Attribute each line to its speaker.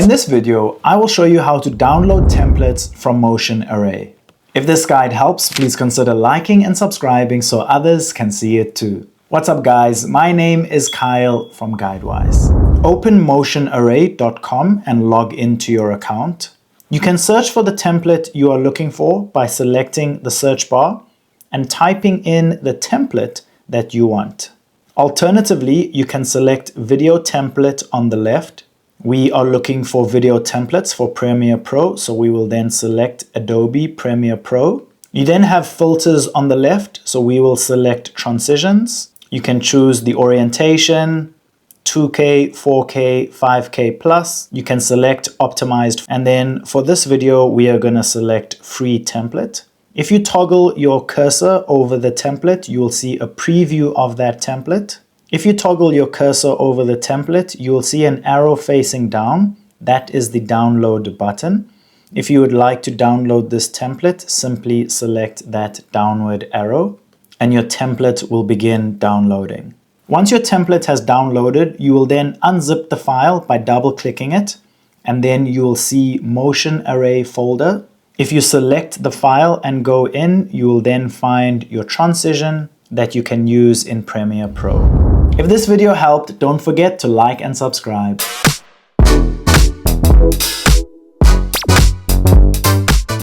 Speaker 1: In this video, I will show you how to download templates from Motion Array. If this guide helps, please consider liking and subscribing so others can see it too. What's up guys, my name is Kyle from GuideWise. Open motionarray.com and log into your account. You can search for the template you are looking for by selecting the search bar and typing in the template that you want. Alternatively, you can select video template on the left. We are looking for video templates for Premiere Pro, so we will then select Adobe Premiere Pro. You then have filters on the left, so we will select transitions. You can choose the orientation, 2K, 4K, 5K plus. You can select optimized, and then for this video, we are going to select free template. If you toggle your cursor over the template, you will see a preview of that template. If you toggle your cursor over the template, you will see an arrow facing down. That is the download button. If you would like to download this template, simply select that downward arrow and your template will begin downloading. Once your template has downloaded, you will then unzip the file by double-clicking it, and then you will see Motion Array folder. If you select the file and go in, you will then find your transition that you can use in Premiere Pro. If this video helped, don't forget to like and subscribe.